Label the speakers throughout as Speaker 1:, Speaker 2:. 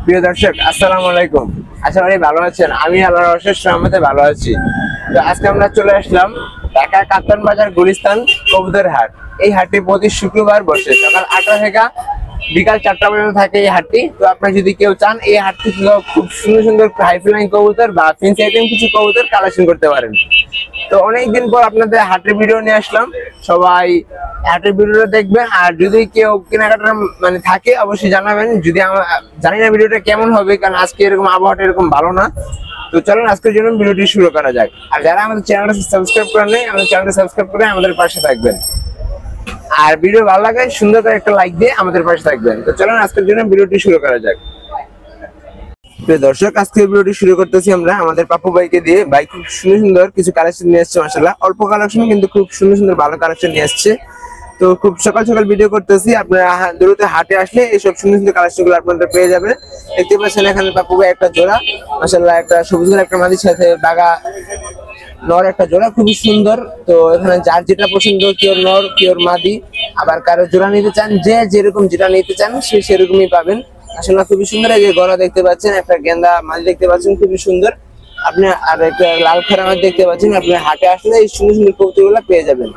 Speaker 1: প্রিয় দর্শক, আসসালামু আলাইকুম। আশা করি ভালো আছেন। আমি আল্লাহর অশেষ রহমতে ভালো আছি। তো আজকে আমরা চলে আসলাম ঢাকা কাপ্তান বাজার গুলিস্তান কবুতর হাট। এই হাটটি প্রতি শুক্রবার বসে সকাল 8টা থেকে বিকাল 4টা পর্যন্ত থাকে এই হাটটি। তো আপনারা যদি কেউ চান এই হাট থেকে খুব সুন্দর সুন্দর হাইফ্লাইং কবুতর বা ফেন্সি আইটেম কিছু কবুতর কালেকশন করতে পারেন। তো অনেকদিন পর আপনাদের হাটের ভিডিও নিয়ে আসলাম, সবাই হাটের ভিডিওটা দেখবেন। আর যদি কেউ কেনাকাটা মানে থাকে অবশ্যই জানাবেন। যদি জানি না ভিডিওটা কেমন হবে, কারণ আজকে এরকম আবহাওয়াটা এরকম ভালো না। তো চলুন আজকের জন্য ভিডিওটি শুরু করা যাক। আর যারা আমাদের চ্যানেলটা সাবস্ক্রাইব করেন নাই, আমাদের চ্যানেলটা সাবস্ক্রাইব করে আমাদের পাশে থাকবেন। আর ভিডিও ভালো লাগে সুন্দর করে একটা লাইক দিয়ে আমাদের পাশে থাকবেন। তো চলুন আজকের জন্য ভিডিওটি শুরু করা যাক। দর্শক, আজকে ভিডিওটি শুরু করতেছি আমরা আমাদের পাপু ভাইকে দিয়ে। ভাই খুব সুন্দর সুন্দর কিছু কালেকশন নিয়ে আসছে, মাশাআল্লাহ। অল্প কালেকশন কিন্তু খুব সুন্দর সুন্দর ভালো কালেকশন নিয়ে আসছে। তো খুব সকাল সকাল ভিডিও করতেছি, আপনারা দূরতে হাটে আসলে এইসব সুন্দর সুন্দর কালেকশন গুলো আপনারা পেয়ে যাবেন। দেখতে পাচ্ছেন এখানে পাপু ভাই একটা জোড়া, মাশাআল্লাহ, একটা সবুজ কালার একটা মাদির সাথে বাগা নর একটা জোড়া, খুবই সুন্দর। তো এখানে যার যেটা পছন্দ, কেউ নর কেউ মাদি, আবার কারো জোড়া নিতে চান, যে যেরকম যেটা নিতে চান সে সেরকমই পাবেন। আসলে খুবই সুন্দর। এই যে গলা দেখতে পাচ্ছেন, একটা গেন্দা মাছ দেখতে পাচ্ছেন, খুবই সুন্দর। আপনি আর একটা লাল খারা মাছ দেখতে পাচ্ছেন। আপনি হাটে আসলে এই সুন্দর সুন্দর কবুতরগুলো পেয়ে যাবেন।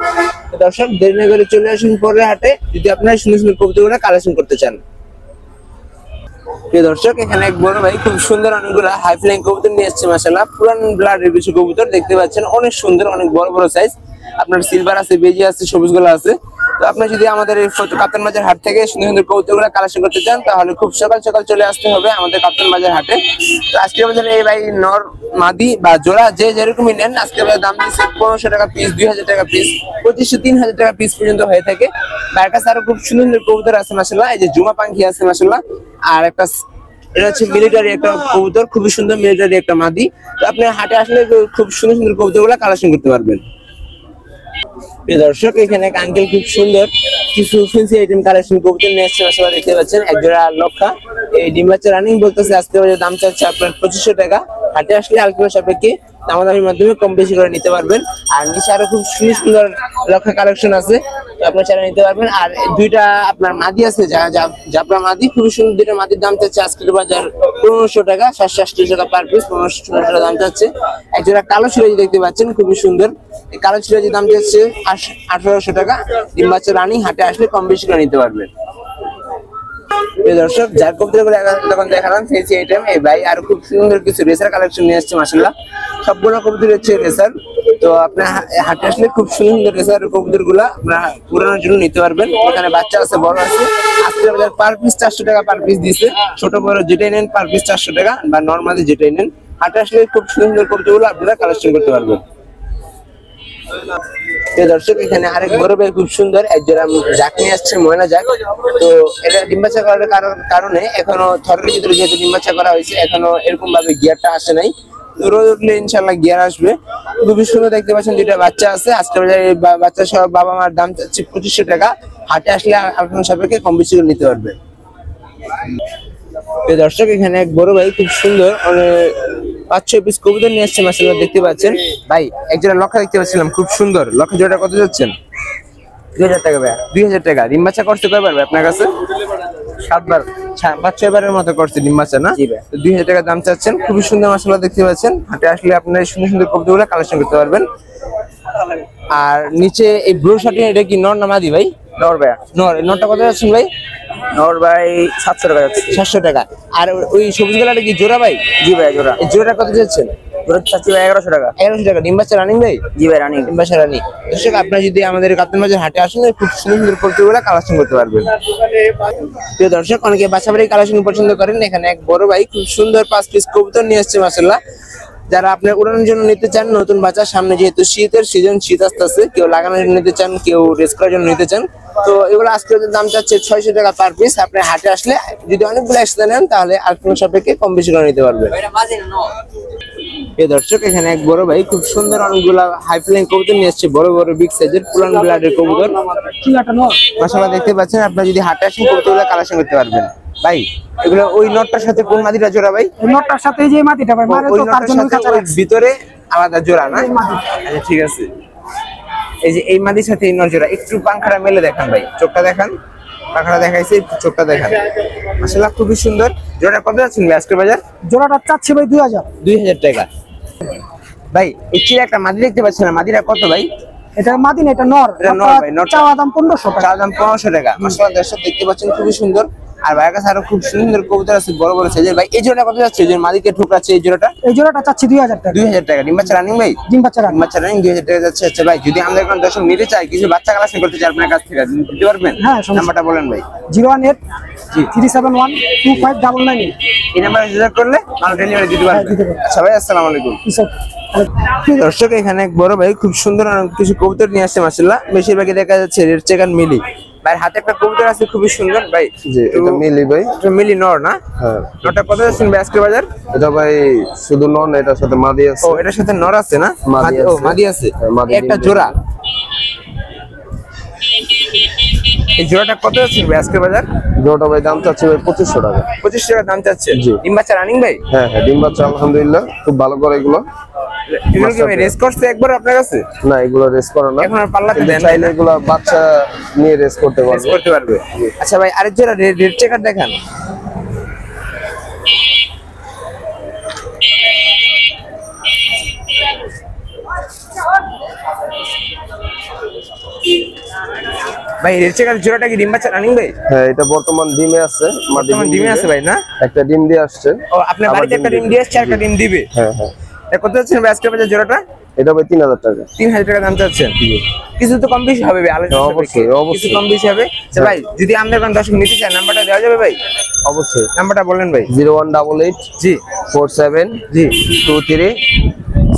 Speaker 1: দর্শক, দেরি না করে চলে আসুন পরের হাটে, যদি আপনারা সুন্দর সুন্দর কবুতরগুলো কালেকশন করতে চান। প্রিয় দর্শক, এখানে এক বড় ভাই খুব সুন্দর অনেকগুলো হাই ফ্লাইং কবুতর নিয়ে এসেছে, মাশাআল্লাহ। পুরান ব্লাডের কিছু কবুতর দেখতে পাচ্ছেন, অনেক সুন্দর, অনেক বড় বড় সাইজ। আপনার সিলভার আছে, বেজি আছে, সবুজ গুলো আছে। তো আপনি যদি আমাদের এই কাপ্তান বাজার হাট থেকে সুন্দর সুন্দর কবুতরগুলো কালেকশন করতে চান, তাহলে খুব সকাল সকাল চলে আসতে হবে আমাদের কাপ্তান বাজার হাটে। তো আজকে আমাদের এই ভাই নর মাদি বা জোড়া যে যেরকমই নেন, আজকে দাম দিচ্ছে 1500 টাকা পিস, 2000 টাকা পিস, 2500, 3000 টাকা পিস পর্যন্ত হয়ে থাকে। তার কাছে আরো খুব সুন্দর সুন্দর কবুতর আছে, মাশাআল্লাহ। এই যে জুমা পাখি আছে, মাশাআল্লাহ। আর একটা এটা হচ্ছে মিলিটারি একটা কবুতর, খুবই সুন্দর মিলিটারি একটা মাদি। তো আপনি হাটে আসলে খুব সুন্দর সুন্দর কবুতরগুলো কালেকশন করতে পারবেন। প্রিয় দর্শক, এখানে এক আঙ্কেল খুব সুন্দর কিছু ফেন্সি আইটেম কালেকশন কবুতর নিয়ে আসছে, মাশাআল্লাহ। দেখতে পাচ্ছেন এক জোড়া লক্ষা, এই ডিম বাচ্চা রানিং বলতেছে। আজকে দাম চাচ্ছে আপনার 2500 টাকা। হাটে আসলে আলোচনা সাপেক্ষে দামাদামির মাধ্যমে কম বেশি করে নিতে পারবেন। আর নিচে আরো খুব সুন্দর সুন্দর লক্ষা কালেকশন আছে, আপনার চাইলে নিতে পারবেন। আর দুইটা আপনার মাদি আছে, জাবরা মাদি, খুবই সুন্দর। দুইটা মাদির দাম চাচ্ছে আজকের বাজার 1500 টাকা, 780 টাকা পার পিস, 1500 টাকা দাম চাচ্ছে। একজোড়া কালো সিরাজি দেখতে পাচ্ছেন, খুবই সুন্দর। এই কালো সিরাজি দাম চাচ্ছে 1800 টাকা। ডিম বাচ্চা রানিং, হাটে আসলে কম বেশি করে নিতে পারবেন। দর্শক, যার কবুতরগুলো তখন দেখালাম ফেন্সি আইটেম, এই ভাই আর খুব সুন্দর কিছু রেসার কালেকশন নিয়ে আসছে, মাশাআল্লাহ। সবগুলো কবুতর হচ্ছে রেসার। তো আপনার হাটে আসলে খুব সুন্দর সুন্দর রেসার কবুতর গুলা আপনার পুরানোর জন্য নিতে পারবেন। এখানে বাচ্চা আছে, বড় আছে। আজকে আমাদের পার পিস 400 টাকা পার পিস দিচ্ছে। ছোট বড় যেটাই নেন পার পিস 400 টাকা, বা নর্মালি যেটাই নেন। হাটে আসলে খুব সুন্দর সুন্দর কবুতর গুলো আপনারা কালেকশন করতে পারবেন। দর্শক, এখানে আরেক বড় ভাই খুব সুন্দর একজোড়া জাক নিয়ে আসছে, ময়না জাক। তো এটা ডিম বাচ্চা করার কারণে এখনো থরের ভিতরে যেহেতু ডিম বাচ্চা করা হয়েছে, এখনো এরকম ভাবে গিয়ারটা আসে নাই। তো রোদ উঠলে ইনশাল্লাহ গিয়ার আসবে। খুবই সুন্দর দেখতে পাচ্ছেন, দুইটা বাচ্চা আছে। আজকে বাচ্চা সহ বাবা মার দাম চাচ্ছে 2500 টাকা। হাটে আসলে আলোচনা সাপেক্ষে কম বেশি করে নিতে পারবে। দর্শক, এখানে এক বড় ভাই খুব সুন্দর 5-6 পিস কবুতর নিয়ে আসছে, মাশাআল্লাহ। দেখতে পাচ্ছেন ভাই একজোড়া লক্ষা দেখতে পাচ্ছিলাম, খুব সুন্দর। লক্ষা জোড়া কত যাচ্ছেন? 2000 টাকা ভাই। 2000 টাকা। ডিম বাচ্চা করতে কয়বার ভাই আপনার কাছে? 7 বার, 5-6 বারের মতো করছে ডিম বাচ্চা, না? 2000 টাকা দাম চাচ্ছেন। খুবই সুন্দর, মাশাআল্লাহ। দেখতে পাচ্ছেন হাটে আসলে আপনারা সুন্দর সুন্দর কবুতরগুলো কালেকশন করতে পারবেন। আর নিচে এই ব্লু শার্ট, এটা কি নর না মাদি ভাই? নর ভাই। নর। নরটা কত যাচ্ছেন ভাই? নর ভাই 700 টাকা যাচ্ছে। 700 টাকা। আর ওই সবুজ কালারটা কি জোড়া ভাই? জি ভাই, জোড়া। এই জোড়াটা কত যাচ্ছেন? জোড়া চাচ্ছি ভাই 1100 টাকা। 1100 টাকা। ডিম বাচ্চা রানিং ভাই? জি ভাই, রানিং। ডিম বাচ্চা রানিং। দর্শক, আপনারা যদি আমাদের কাপ্তান বাজার হাটে আসেন, খুব সুন্দর সুন্দর কবুতরগুলো কালেকশন করতে পারবেন। প্রিয় দর্শক, অনেকে বাসাবাড়ি কালেকশন পছন্দ করেন। এখানে এক বড় ভাই খুব সুন্দর 5 পিস কবুতর নিয়ে আসছে, মাশাআল্লাহ। যারা আপনার উড়ানোর জন্য নিতে চান, নতুন বাচ্চা, সামনে যেহেতু শীতের সিজন, শীত আসতেছে, কেউ লাগানোর জন্য নিতে চান, কেউ রেস করার জন্য নিতে চান। তো এগুলো আজকে দাম চাচ্ছে 600 টাকা পার পিস। আপনি হাটে আসলে যদি অনেকগুলো একসাথে নেন, তাহলে আলোচনা সাপেক্ষে কম বেশি করে নিতে পারবেন। দর্শক, এখানে এক বড় ভাই খুব সুন্দর অনেকগুলা হাই ফ্লাইং কবুতর নিয়ে আসছে, বড় বড় বিগ সাইজের পুরান ব্লাডের কবুতর, মাশাআল্লাহ। দেখতে পাচ্ছেন, আপনারা যদি হাটে আসেন কবুতরগুলো কালেকশন করতে পারবেন। ভাই এগুলো ওই নটটার সাথে কোন মাদিটা জোড়া ভাই? নটটার সাথে যে মাদিটা ভাই, মানে তো তার জন্য ভিতরে আলাদা জোড়া, না? আচ্ছা, ঠিক আছে। এই যে এই মাদির সাথে এই নর জোড়া, একটু পাংখাটা মেলে দেখান ভাই, চোখটা দেখান। পাখাটা দেখাইছে, একটু চোখটা দেখান। মাশাআল্লাহ খুবই সুন্দর। জোড়াটা কত যাচ্ছেন ভাই আজকের বাজার?
Speaker 2: জোড়াটা চাচ্ছি ভাই
Speaker 1: 2000 টাকা। ভাই এই চিড়ে একটা মাদি দেখতে পাচ্ছেন, মাদিরা কত ভাই?
Speaker 2: এটা মাদি না, এটা নর।
Speaker 1: এটা নর ভাই, নর
Speaker 2: চাওয়া দাম 1500 টাকা।
Speaker 1: চাওয়া দাম 1500 টাকা। মাশাআল্লাহ দর্শক দেখতে পাচ্ছেন খুবই সুন্দর। আর ভাইয়ের কাছে আরো খুব সুন্দর কবুতর আছে বড় বড় সাইজের। ভাই এই জোড়াটা কত যাচ্ছে? যে মাদিকে ঠোকরাচ্ছে এই জোড়াটা?
Speaker 2: এই জোড়াটা চাচ্ছি 2000 টাকা।
Speaker 1: 2000 টাকা। ডিম বাচ্চা রানিং ভাই?
Speaker 2: ডিম বাচ্চা রানিং।
Speaker 1: ডিম বাচ্চা রানিং 2000 টাকা যাচ্ছে। আচ্ছা ভাই যদি আমাদের কোন দর্শক নিতে চায়, কিছু বাচ্চা কালেকশন করতে চায় আপনার কাছ থেকে, দিতে পারবেন?
Speaker 2: হ্যাঁ,
Speaker 1: নাম্বারটা বলেন ভাই।
Speaker 2: 018
Speaker 1: জি
Speaker 2: 371 2599।
Speaker 1: এই নাম্বারে যোগাযোগ করলে আমরা ডেলিভারি দিতে পারবো। আচ্ছা ভাই আসসালামু আলাইকুম। দর্শক এখানে এক বড় ভাই খুব সুন্দর অনেক কিছু কবুতর নিয়ে আসছে মাশাআল্লাহ। বেশিরভাগই দেখা যাচ্ছে রেড চেক আর মিলি। ভাই হাতে একটা কবুতর আছে খুবই সুন্দর ভাই।
Speaker 3: জি এটা মিলি ভাই।
Speaker 1: এটা মিলি নর না?
Speaker 3: হ্যাঁ।
Speaker 1: নরটা কত যাচ্ছেন ভাই আজকের বাজার?
Speaker 3: এটা ভাই শুধু নন, এটার সাথে মাদি আছে।
Speaker 1: ও এটার সাথে নর আছে না?
Speaker 3: মাদি
Speaker 1: ও
Speaker 3: আছে।
Speaker 1: মাদি আছে।
Speaker 3: হ্যাঁ, মাদি
Speaker 1: একটা
Speaker 3: ডিম
Speaker 1: জোড়া। এই জোড়াটা কত যাচ্ছেন ভাই আজকের বাজার?
Speaker 3: জোড়াটা ভাই দাম চাচ্ছি ভাই 2500 টাকা।
Speaker 1: 25 টাকা দাম চাচ্ছে।
Speaker 3: জি।
Speaker 1: ডিম বাচ্চা রানিং ভাই?
Speaker 3: হ্যাঁ হ্যাঁ, ডিম বাচ্চা আলহামদুলিল্লাহ খুব ভালো করে এগুলো।
Speaker 1: এগুলো কি ভাই রেস করছে একবার আপনার কাছে?
Speaker 3: না এগুলো রেস করে না।
Speaker 1: এখন আর পাল্লাতে
Speaker 3: কিন্তু
Speaker 1: দেন না?
Speaker 3: চাইলে এগুলো বাচ্চা নিয়ে রেস করতে
Speaker 1: রেস
Speaker 3: পারবে।
Speaker 1: করতে পারবে। আচ্ছা ভাই আরেক জোড়া রেড চেকার দেখান। ভাই রেড চেকার জোড়াটা কি ডিম বাচ্চা রানিং ভাই?
Speaker 3: হ্যাঁ এটা বর্তমান ডিমে আছে। মাদি
Speaker 1: বর্তমান ডিমে আছে ভাই না?
Speaker 3: একটা ডিম দিয়ে আসছে।
Speaker 1: ও আপনার বাড়িতে একটা ডিম দিয়ে আসছে, একটা ডিম দিবে?
Speaker 3: হ্যাঁ হ্যাঁ।
Speaker 1: এটা কত যাচ্ছেন ভাই আজকের বাজার জোড়াটা?
Speaker 3: এটা ভাই 3000 টাকা।
Speaker 1: 3000 টাকা দাম চাচ্ছেন। কিছু তো কম বেশি হবে ভাই, আলোচনা
Speaker 3: হ্যাঁ, অবশ্যই,
Speaker 1: সাপেক্ষে।
Speaker 3: অবশ্যই।
Speaker 1: কিছু কম বেশি হবে। আচ্ছা ভাই যদি আমাদের কোন দর্শক নিতে চায় নাম্বারটা দেওয়া যাবে ভাই?
Speaker 3: অবশ্যই।
Speaker 1: নাম্বারটা বলেন ভাই।
Speaker 3: 0188
Speaker 1: জি
Speaker 3: 47
Speaker 1: জি
Speaker 3: 23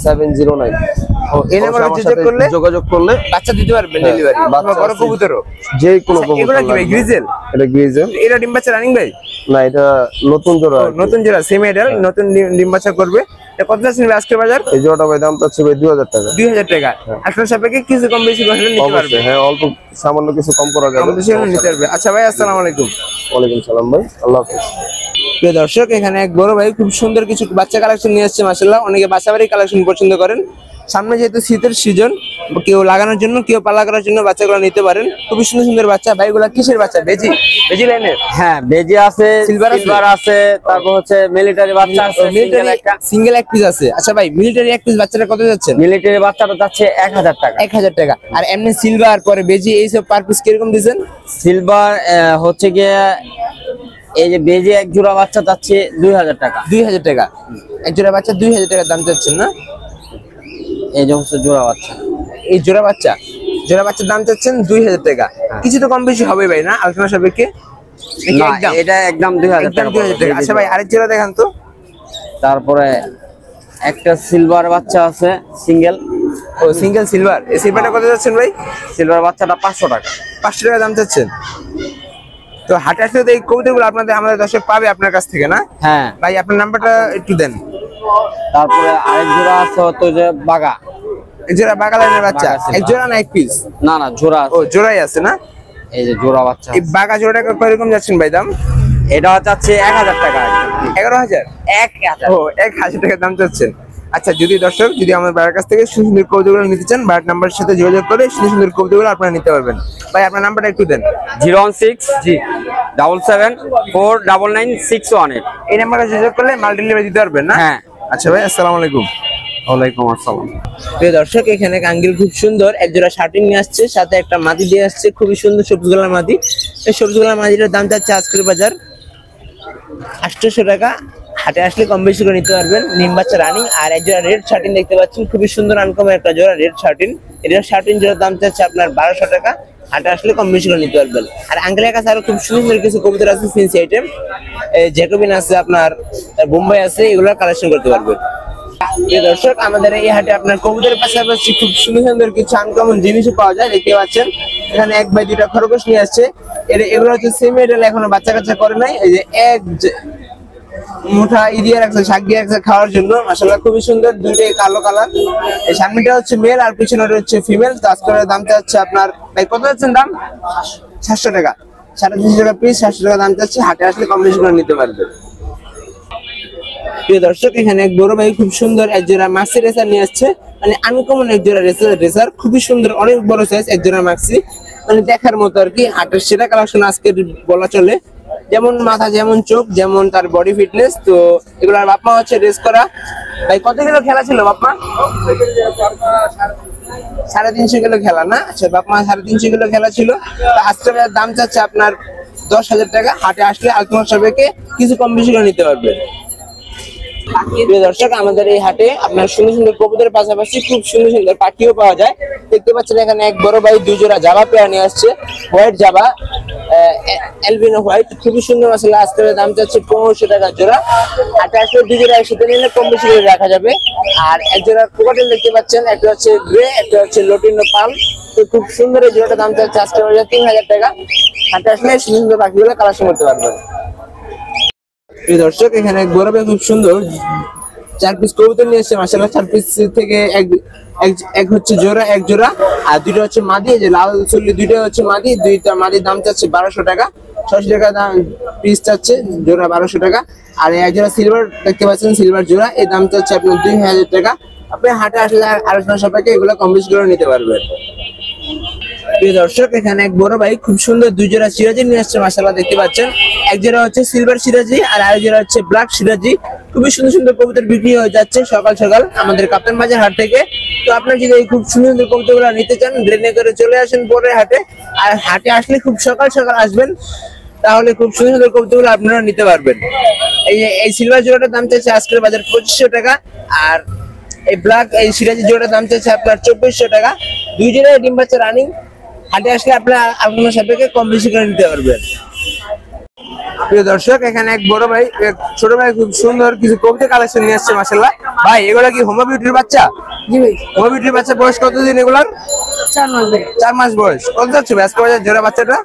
Speaker 3: 709।
Speaker 1: ও এই নাম্বারে
Speaker 3: যোগাযোগ করলে
Speaker 1: বাচ্চা দিতে পারবেন
Speaker 3: হ্যাঁ,
Speaker 1: ডেলিভারি।
Speaker 3: বাচ্চা
Speaker 1: বড়
Speaker 3: আছে।
Speaker 1: কবুতরও?
Speaker 3: যে কোনো
Speaker 1: আচ্ছা, এগুলা কি ভাই গ্রিজেল?
Speaker 3: এটা গ্রিজেল।
Speaker 1: এটা ডিম বাচ্চা রানিং ভাই?
Speaker 3: না এটা নতুন জোড়া।
Speaker 1: ও, নতুন জোড়া সেম এডাল নতুন ডিম বাচ্চা করবে। এটা কত যাচ্ছেন ভাই আজকের বাজার?
Speaker 3: এই জোড়াটা ভাই দাম চাচ্ছে ভাই 2000 টাকা।
Speaker 1: 2000 টাকা। আপনার সাপেক্ষে কিছু কম বেশি করে নিতে পারবে।
Speaker 3: অবশ্যই হ্যাঁ, অল্প সামান্য কিছু কম করা যাবে।
Speaker 1: আমাদের সেখানে নিতে পারবে। আচ্ছা ভাই আসসালামু আলাইকুম।
Speaker 3: ওয়ালাইকুম সালাম ভাই, আল্লাহ হাফেজ।
Speaker 1: প্রিয় দর্শক এখানে এক বড় ভাই খুব সুন্দর কিছু বাচ্চা কালেকশন নিয়ে আসছে মাশাআল্লাহ। অনেকে বাসা বাড়ি কালেকশন পছন্দ করেন। সামনে যেহেতু শীতের সিজন, কেউ লাগানোর জন্য কেউ পালা করার জন্য বাচ্চাগুলো নিতে পারেন। খুবই সুন্দর সুন্দর বাচ্চা। ভাইগুলা কিসের বাচ্চা? বেজি বেজি লাইনের?
Speaker 4: হ্যাঁ বেজি আছে,
Speaker 1: সিলভার
Speaker 4: আছে, তারপর হচ্ছে মিলিটারি বাচ্চা আছে,
Speaker 1: মিলিটারি সিঙ্গেল এক পিস আছে। আচ্ছা ভাই মিলিটারি এক পিস বাচ্চাটা কত যাচ্ছে?
Speaker 4: মিলিটারি বাচ্চাটা যাচ্ছে 1000 টাকা।
Speaker 1: 1000 টাকা। আর এমনি সিলভার পরে বেজি এই সব পার পিস কিরকম দিবেন?
Speaker 4: সিলভার হচ্ছে গিয়ে এই যে বেজি এক জোড়া বাচ্চা যাচ্ছে 2000 টাকা।
Speaker 1: 2000 টাকা এক জোড়া বাচ্চা 2000 টাকা দাম চাচ্ছেন না?
Speaker 4: এই যে হচ্ছে জোড়া বাচ্চা।
Speaker 1: এই জোড়া বাচ্চার দাম চাচ্ছেন 2000 টাকা। কিছু তো কম বেশি হবে ভাই না আলোচনা সাপেক্ষে?
Speaker 4: না, এটা একদম 2000 টাকা।
Speaker 1: 2000 টাকা। আচ্ছা ভাই আরেক জোড়া দেখান তো।
Speaker 4: তারপরে একটা সিলভার বাচ্চা আছে সিঙ্গেল।
Speaker 1: ও সিঙ্গেল সিলভার। এই সিলভারটা কত যাচ্ছেন ভাই?
Speaker 4: সিলভার বাচ্চাটা 500 টাকা।
Speaker 1: 500 টাকা দাম চাচ্ছেন। তো হাটে আসলে তো এই কবুতরগুলো আপনাদের আমাদের দর্শক পাবে আপনার কাছ থেকে না?
Speaker 4: হ্যাঁ।
Speaker 1: ভাই আপনার নাম্বারটা একটু দেন।
Speaker 4: তারপরে আরেক জোড়া আছে হচ্ছে যে বাগা।
Speaker 1: এক জোড়া বাগালাইনের বাচ্চা?
Speaker 4: বাগা সিলভার।
Speaker 1: এক জোড়া না এক পিস?
Speaker 4: না জোড়া
Speaker 1: ও
Speaker 4: আছে।
Speaker 1: জোড়াই আছে না?
Speaker 4: এই যে জোড়া বাচ্চা
Speaker 1: এই বাগা জোড়াটা কিরকম যাচ্ছেন ভাই দাম?
Speaker 4: এটা যাচ্ছে 1000 টাকা।
Speaker 1: 11000?
Speaker 4: 1000।
Speaker 1: ও 1000 টাকা দাম চাচ্ছেন। আচ্ছা যদি দর্শক যদি আমার ভাইয়ের কাছ থেকে সুন্দর কবুতরগুলো নিতে চান, ভাইয়ের নাম্বারের সাথে যোগাযোগ করে সুন্দর কবুতরগুলো আপনারা নিতে পারবেন। ভাই আপনার নাম্বারটা একটু দেন।
Speaker 4: 016
Speaker 1: জি
Speaker 4: 77 499 618।
Speaker 1: এই নাম্বারে যোগাযোগ করলে মাল ডেলিভারি দিতে পারবেন না?
Speaker 4: হ্যাঁ।
Speaker 1: আচ্ছা ভাই আসসালামু আলাইকুম।
Speaker 4: ওয়ালাইকুম আসসালাম।
Speaker 1: প্রিয় দর্শক এখানে কাঙ্গিল খুব সুন্দর এক জোড়া শার্টিং নিয়ে আসছে, সাথে একটা মাদি দিয়ে আসছে খুবই সুন্দর সবুজ গোলার মাদি। এই সবুজ গোলার মাদিটার দাম যাচ্ছে আজকের বাজার 800 টাকা। হাটে আসলে কম বেশি করে নিতে পারবেন। নিম বাচ্চা রানিং। আর এক জোড়া রেড শার্টিন দেখতে পাচ্ছেন, খুবই সুন্দর আনকমন একটা জোড়া রেড শার্টিন। এটা শার্টিন জোড়ার দাম চাচ্ছে আপনার 1200 টাকা। হাটে আসলে কম বেশি করে নিতে পারবেন। আর আঙ্কেলের কাছে আরো খুব সুন্দর কিছু কবুতর আছে, ফেন্সি আইটেম, জ্যাকোবিন আছে, আপনার বোম্বাই আছে, এগুলো কালেকশন করতে পারবেন। প্রিয় দর্শক আমাদের এই হাটে আপনার কবুতরের পাশাপাশি খুব সুন্দর সুন্দর কিছু আনকমন জিনিসও পাওয়া যায়। দেখতে পাচ্ছেন এখানে এক ভাই দুইটা খরগোশ নিয়ে আসছে। এগুলো হচ্ছে সেমি এডাল, এখনো বাচ্চা কাচ্চা করে নাই। এই যে এক মুঠা দিয়ে রাখছে, শাক দিয়ে রাখছে খাওয়ার জন্য। মাশাআল্লাহ খুবই সুন্দর, দুইটাই কালো কালার। এই সামনেটা হচ্ছে মেল আর পিছনেটা হচ্ছে ফিমেল। তো আজকের দামটা হচ্ছে আপনার ভাই কত যাচ্ছেন দাম? 700 টাকা। 350 টাকা পিস, 700 টাকা দাম যাচ্ছে। হাটে আসলে কম বেশি করে নিতে পারবেন। প্রিয় দর্শক এখানে এক বড় ভাই খুব সুন্দর এক জোড়া মাক্সি রেসার নিয়ে আসছে, মানে আনকমন এক জোড়া রেসার। খুবই সুন্দর, অনেক বড় সাইজ এক জোড়া মাক্সি। মানে দেখার মতো আর কি, হাটের সেরা কালেকশন আজকে বলা চলে। যেমন মাথা, যেমন চোখ, যেমন তার বডি ফিটনেস। তো এগুলার বাপমা হচ্ছে রেস করা। ভাই কত কিলো খেলা ছিল বাপমা? 350 কিলো খেলা না? আচ্ছা, বাপমা 350 কিলো খেলা ছিল। তো আজকে দাম চাচ্ছে আপনার 10,000 টাকা। হাটে আসলে আলোচনা সাপেক্ষে কিছু কম বেশি করে নিতে পারবেন। প্রিয় দর্শক, আমাদের এই হাটে আপনার সুন্দর সুন্দর কবুতরের পাশাপাশি খুব সুন্দর সুন্দর পাখিও পাওয়া যায়। দেখতে পাচ্ছেন এখানে এক বড় ভাই 2 জোড়া জাভা পেয়ার নিয়ে আসছে, হোয়াইট জাভা, অ্যালবিনো হোয়াইট, খুবই সুন্দর মাশাআল্লাহ। আজকে দাম চাচ্ছে 1500 টাকা জোড়া। হাটে আসলে 2 জোড়া একসাথে নিলে কম বেশি করে রাখা যাবে। আর এক জোড়া কোকাটেল দেখতে পাচ্ছেন, একটা হচ্ছে গ্রে, একটা হচ্ছে লটিনো পাল। তো খুব সুন্দর এই জোড়াটা দাম চাচ্ছে আজকে 3000 টাকা। হাটে আসলে সুন্দর পাখিগুলো কালেকশন করতে পারবেন। প্রিয় দর্শক, এখানে এক বড় ভাই খুব সুন্দর 4 পিস কবুতর নিয়ে এসেছে মাশাআল্লাহ। 4 পিস থেকে এক হচ্ছে জোড়া, এক জোড়া, আর 2টা হচ্ছে মাদি। এই যে লাল চুল্লি 2টা হচ্ছে মাদি, 2টা মাদির দাম চাচ্ছে 1200 টাকা। 600 টাকা দাম পিস চাচ্ছে, জোড়া 1200 টাকা। আর এক জোড়া সিলভার দেখতে পাচ্ছেন, সিলভার জোড়া, এই দাম চাচ্ছে আপনার 2000 টাকা। আপনি হাটে আসলে আলোচনা সাপেক্ষে এগুলো কম বেশি করে নিতে পারবেন। প্রিয় দর্শক, এখানে এক বড় ভাই খুব সুন্দর 2 জোড়া সিরাজি নিয়ে আসছে মাশাআল্লাহ। দেখতে পাচ্ছেন এক জোড়া হচ্ছে সিলভার সিরাজি আর আরেক জোড়া হচ্ছে ব্ল্যাক সিরাজি। খুবই সুন্দর সুন্দর কবুতর বিক্রি হয়ে যাচ্ছে সকাল সকাল আমাদের কাপ্তান বাজার হাট থেকে। তো আপনারা যদি এই খুব সুন্দর সুন্দর কবুতরগুলো নিতে চান, ট্রেনে করে চলে আসেন পরের হাটে। আর হাটে আসলে খুব সকাল সকাল আসবেন, তাহলে খুব সুন্দর সুন্দর কবুতরগুলো আপনারা নিতে পারবেন। এই সিলভার জোড়াটার দাম চাইছে আজকের বাজার 2500 টাকা। আর এই ব্ল্যাক এই সিরাজি জোড়াটার দাম চাইছে আপনার 2400 টাকা। 2 জোড়ায় ডিম বাচ্চা রানিং। হাটে আসলে আপনার আলোচনা সাপেক্ষে কম বেশি করে নিতে পারবেন। প্রিয় দর্শক, এখানে এক বড় ভাই, এক ছোট ভাই খুব সুন্দর কিছু কবুতর কালেকশন নিয়ে আসছে মাশাআল্লাহ। ভাই এগুলা কি হোমা বিউটির বাচ্চা?
Speaker 2: জি ভাই,
Speaker 1: হোমা বিউটির বাচ্চা বয়স কতদিন এগুলার?
Speaker 2: 4 মাস ভাই।
Speaker 1: 4 মাস বয়স। কত যাচ্ছে ভাই আজকে বাজার জোড়া বাচ্চাটা?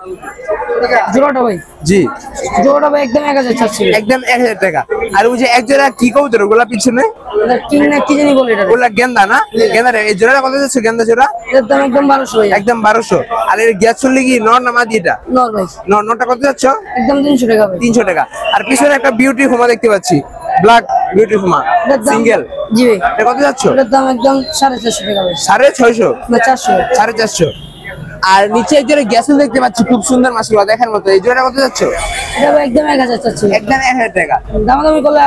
Speaker 2: জোড়াটা ভাই,
Speaker 1: জি,
Speaker 2: জোড়াটা ভাই একদম 1000 চাচ্ছি।
Speaker 1: একদম 1000 টাকা। আর ওই যে এক জোড়া কি কবুতর ওগুলা পিছনে?
Speaker 2: কিং না কি জানি বলে এটা,
Speaker 1: ওগুলা গেন্দা না? গেন্দা। এই জোড়াটা কত যাচ্ছে গেন্দা জোড়া?
Speaker 2: এর দাম একদম 1200 ভাই।
Speaker 1: একদম 1200। আর এর গ্যাস চললে কি নর না মাদি এটা?
Speaker 2: নর ভাই,
Speaker 1: নরটা কত যাচ্ছে?
Speaker 2: একদম 300 টাকা ভাই।
Speaker 1: 300 টাকা। আর পিছনে একটা বিউটি হোমা দেখতে পাচ্ছি, ব্ল্যাক বিউটি হোমা
Speaker 2: এটার দাম-
Speaker 1: সিঙ্গেল,
Speaker 2: জি ভাই,
Speaker 1: এটা কত যাচ্ছে?
Speaker 2: এটার দাম একদম 450 টাকা ভাই।
Speaker 1: 650,
Speaker 2: না 400 ভাই।
Speaker 1: 450। আর নিচে এক জোড়া গ্যাসেল দেখতে পাচ্ছি খুব সুন্দর মাশাআল্লাহ দেখার মতো। এই জোড়া কত যাচ্ছে?
Speaker 2: এটা ভাই একদম 1000 চাচ্ছি।
Speaker 1: একদম 1000 টাকা।
Speaker 2: দামাদামি করলে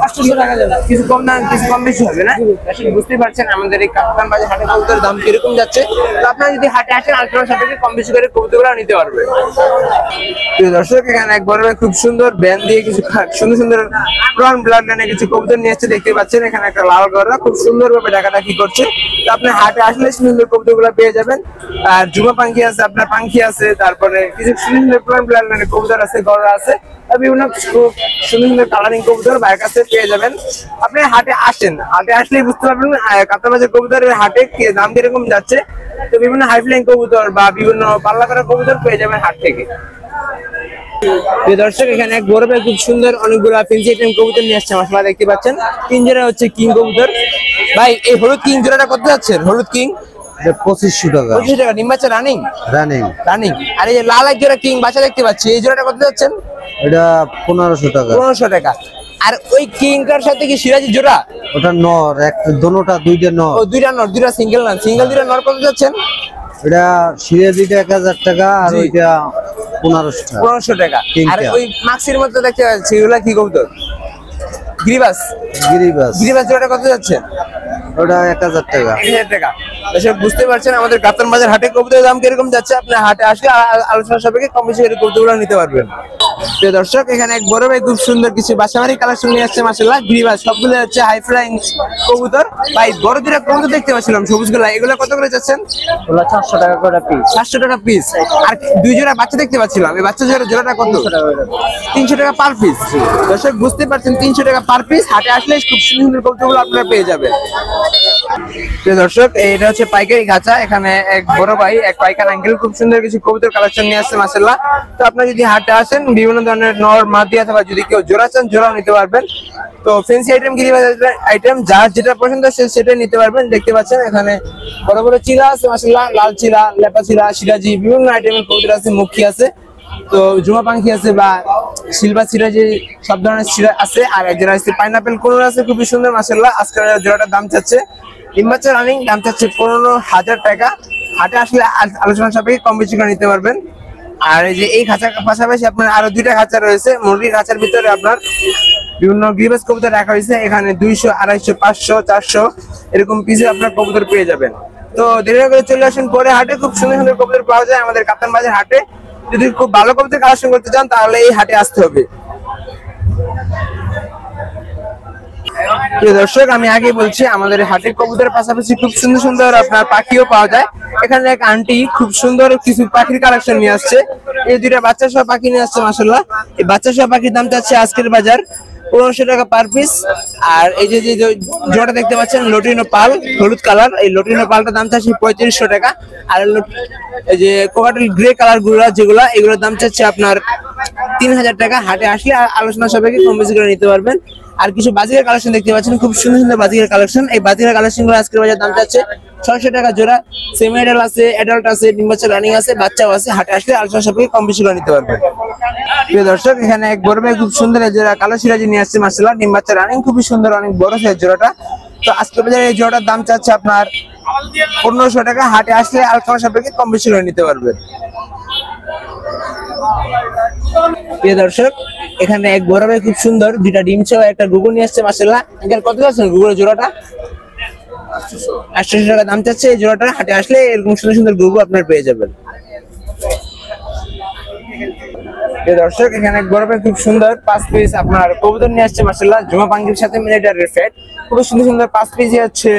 Speaker 2: 800 টাকা যাবে।
Speaker 1: কিছু কম দাম, কিছু কম বেশি হবে না? আসলে বুঝতে পারছেন আমাদের এই কাপ্তান বাজার হাটে কবুতরের দাম কিরকম যাচ্ছে। তো আপনারা যদি হাটে আসেন আলোচনার সাপেক্ষে কম বেশি করে কবুতরগুলো নিতে পারবেন। প্রিয় দর্শক, এখানে এক বড় ভাই খুব সুন্দর ব্যান দিয়ে কিছু সুন্দর সুন্দর পুরান ব্লাড লাইনে কিছু কবুতর নিয়ে এসেছে দেখতে পাচ্ছেন। এখানে একটা লাল গররা খুব সুন্দর ভাবে ডাকাডাকি করছে। তো আপনি হাটে আসলে সুন্দর কবুতরগুলো পেয়ে যাবেন। আর জুমা পাখি আছে, আপনার পাখি আছে, তারপরে কিছু সুন্দর পুরান ব্লাড লাইনে কবুতর আছে, গররা আছে, আর বিভিন্ন খুব সুন্দর সুন্দর কালারিং কবুতর ভাইয়ের কাছে পেয়ে যাবেন। আপনি হাটে আসেন, হাটে আসলেই বুঝতে পারবেন কাপ্তান বাজার কবুতরের হাটে দাম কিরকম যাচ্ছে। তো বিভিন্ন হাইফ্লাইং কবুতর বা বিভিন্ন পাল্লা করা কবুতর পেয়ে যাবেন হাট থেকে। প্রিয় দর্শক, এখানে এক বড় ভাই খুব সুন্দর অনেকগুলো ফেন্সি আইটেম কবুতর নিয়ে আসছে মাশাআল্লাহ দেখতে পাচ্ছেন। 3 জোড়া হচ্ছে কিং কবুতর। ভাই এই হলুদ কিং জোড়াটা কত যাচ্ছে? হলুদ কিং
Speaker 3: 2500 টাকা
Speaker 1: 25 টাকা। ডিম বাচ্চা রানিং?
Speaker 3: রানিং।
Speaker 1: রানিং। আর এই যে লাল এক জোড়া কিং বাচ্চা দেখতে পাচ্ছি, এই জোড়াটা কত যাচ্ছেন?
Speaker 3: এটা 1500 টাকা।
Speaker 1: 1500 টাকা। আর ওই কিংটার সাথে কি সিরাজি জোড়া?
Speaker 3: ওটা নর, দুটোটা 2টা নর।
Speaker 1: ও 2টা নর, 2টা সিঙ্গেল না? সিঙ্গেল 2টা নর কত যাচ্ছেন?
Speaker 3: এটা সিরাজিটা 1000 টাকা আর
Speaker 1: জি।
Speaker 3: ওইটা 1500 টাকা।
Speaker 1: 1500 টাকা।
Speaker 3: কিংটা।
Speaker 1: আর ওই মাক্সির মধ্যে দেখতে পাচ্ছি এগুলা কি কবুতর? গিরিবাস।
Speaker 3: গিরিবাস
Speaker 1: গিরিবাস জোড়াটা কত যাচ্ছে?
Speaker 3: ওটা 1000 টাকা।
Speaker 1: 1000 টাকা। দর্শক বুঝতে পারছেন আমাদের কাপ্তান বাজার হাটে কবুতরের দাম কিরকম যাচ্ছে। আপনি হাটে আসলে আলোচনা সাপেক্ষে কম বেশি করে কবুতরগুলো নিতে পারবেন। প্রিয় দর্শক, এখানে এক বড় ভাই খুব সুন্দর কিছু বাসাবাড়ি কালেকশন নিয়ে আসছে মাশাআল্লাহ। গিরিবাস সবগুলো হচ্ছে হাই ফ্লাইং কবুতর। ভাই বড় দুটা কবুতর দেখতে পাচ্ছিলাম সবুজগুলা, এগুলো কত করে যাচ্ছেন?
Speaker 4: ওগুলো 400 টাকা করে পিস।
Speaker 1: 700 টাকা পিস। আর 2 জোড়া বাচ্চা দেখতে পাচ্ছিলাম, এই বাচ্চা জোড়াটা কত? 300 টাকা পার পিস। দর্শক বুঝতে পারছেন 300 টাকা পার পিস। হাটে আসলে খুব সুন্দর কবুতরগুলো আপনারা পেয়ে যাবেন। প্রিয় দর্শক, এটা হচ্ছে পাইকারি খাঁচা। এখানে এক বড় ভাই, এক পাইকার আঙ্কেল খুব সুন্দর কিছু কবুতর কালেকশন নিয়ে আসছে মাশাআল্লাহ। তো আপনারা যদি হাটে আসেন বিভিন্ন ধরনের নর মাদি অথবা যদি কেউ জোড়া চান জোড়াও নিতে পারবেন। তো ফেন্সি আইটেম, গিরিবাজ আইটেম যার যেটা পছন্দ সেটাই নিতে পারবেন। দেখতে পাচ্ছেন এখানে বড় বড় চিলা আছে মাশাআল্লাহ, লাল চিলা, লেপা চিলা, সিরাজি, বিভিন্ন আইটেমের কবুতর আছে, মুখী আছে, তো জুমা পাখি আছে বা সিলভার সিরাজি, সব ধরনের চিরা আছে। আর এক জোড়া আছে পাইনাপেল কোন আছে, খুবই সুন্দর মাশাআল্লাহ। আজকের জোড়াটার দাম চাচ্ছে ডিম বাচ্চা রানিং, দাম চাচ্ছে 15000 টাকা। হাটে আসলে আলোচনা সাপেক্ষে কম বেশি করে নিতে পারবেন। আর এই যে এই খাঁচার পাশাপাশি আপনার আরো 2টা খাঁচা রয়েছে। মুরগির খাঁচার ভিতরে আপনার বিভিন্ন গিরিবাজ কবুতর রাখা হয়েছে। এখানে 200, 250, 500, 400 এরকম পিসে আপনার কবুতর পেয়ে যাবেন। তো দেরি না করে চলে আসেন পরে হাটে, খুব সুন্দর সুন্দর কবুতর পাওয়া যায় আমাদের কাপ্তান বাজার হাটে। যদি খুব ভালো কবুতর কালেকশন করতে চান তাহলে এই হাটে আসতে হবে। প্রিয় দর্শক, আমি আগে বলছি আমাদের হাটে কবুতরের পাশাপাশি খুব সুন্দর সুন্দর আপনার পাখিও পাওয়া যায়। এখানে এক আন্টি খুব সুন্দর কিছু পাখির কালেকশন নিয়ে আসছে। এই 2টা বাচ্চা সহ পাখি নিয়ে আসছে মাশাআল্লাহ। এই বাচ্চা সহ পাখির দাম চাচ্ছে আজকের বাজার 1500 টাকা পার পিস। আর এই যে জোড়া দেখতে পাচ্ছেন লটিনো পাল হলুদ কালার, এই লটিনো পালটার দাম চাচ্ছে 3500 টাকা। আর এই যে কোকাটেল গ্রে কালার গুলা যেগুলা, এগুলোর দাম চাচ্ছে আপনার 3000 টাকা। হাটে আসলে আলোচনা সাপেক্ষে কম বেশি করে নিতে পারবেন। আর কিছু বাজিকার কালেকশন দেখতে পাচ্ছেন, খুব সুন্দর সুন্দর বাজিকার কালেকশন। এই বাজিকার কালেকশন গুলো আজকের বাজার দাম চাচ্ছে 600 টাকা জোড়া। সেমি অ্যাডাল্ট আছে, অ্যাডাল্ট আছে, ডিম বাচ্চা রানিং আছে, বাচ্চাও আছে। হাটে আসলে আলোচনা সাপেক্ষে কম বেশি করে নিতে পারবেন। প্রিয় দর্শক, এখানে এক বড় ভাই খুব সুন্দর জোড়া কালো সিরাজি নিয়ে আসছে মাশাআল্লাহ। ডিম বাচ্চা রানিং খুবই সুন্দর, অনেক বড় সাইজ জোড়াটা। তো আজকের বাজারে এই জোড়াটার দাম চাচ্ছে আপনার 1500 টাকা। হাটে আসলে আলোচনা সাপেক্ষে কম বেশি করে নিতে পারবেন। প্রিয় দর্শক, এখানে এক বড় ভাই খুব সুন্দর 2টা ডিম সহ একটা গুগু নিয়ে আসছে মাশাআল্লাহ। আঙ্কেল কত যাচ্ছেন গুগুর জোড়াটা? 800 টাকা দাম চাচ্ছে এই জোড়াটা। হাটে আসলে এরকম সুন্দর সুন্দর গুগু আপনার পেয়ে যাবেন। প্রিয় দর্শক, এখানে এক বড় ভাই খুব সুন্দর 5 পিস আপনার কবুতর নিয়ে আসছে মাশাআল্লাহ। জুমা পাঙ্কির সাথে মিলিটারি ফেট খুব সুন্দর সুন্দর 5 পিসই হচ্ছে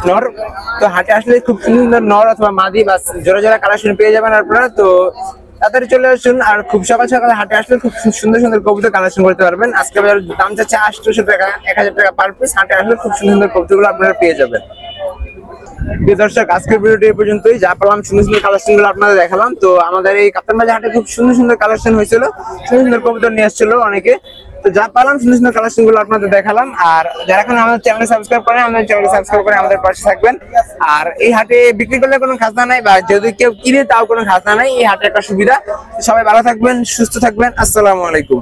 Speaker 1: নর। তো হাটে আসলে খুব সুন্দর সুন্দর নর অথবা মাদি বা জোড়া জোড়া কালেকশন পেয়ে যাবেন আপনারা। তো তাড়াতাড়ি চলে আসুন। আর খুব সকাল সকালে হাটে আসলে খুব সুন্দর সুন্দর কবুতর কালেকশন করতে পারবেন। আজকে বাজার দাম চাচ্ছে 800 টাকা, 1000 টাকা পার পিস। হাটে আসলে খুব সুন্দর সুন্দর কবুতরগুলো আপনারা পেয়ে যাবেন। প্রিয় দর্শক, আজকের ভিডিওটি এই পর্যন্তই। যা পেলাম সুন্দর সুন্দর কালেকশন গুলো আপনাদের দেখালাম। তো আমাদের এই কাপ্তান বাজার হাটে খুব সুন্দর সুন্দর কালেকশন হয়েছিল, সুন্দর সুন্দর কবুতর নিয়ে আসছিল অনেকে। তো যা পেলাম সুন্দর সুন্দর কালেকশন গুলো আপনাদের দেখালাম। আর যারা এখন আমাদের চ্যানেল সাবস্ক্রাইব করেন, আমাদের চ্যানেল সাবস্ক্রাইব করে আমাদের পাশে থাকবেন। আর এই হাটে বিক্রি করলে কোনো খাজনা নাই, বা যদি কেউ কিনে তাও কোনো খাজনা নাই। এই হাটে একটা সুবিধা। সবাই ভালো থাকবেন, সুস্থ থাকবেন। আসসালামু আলাইকুম।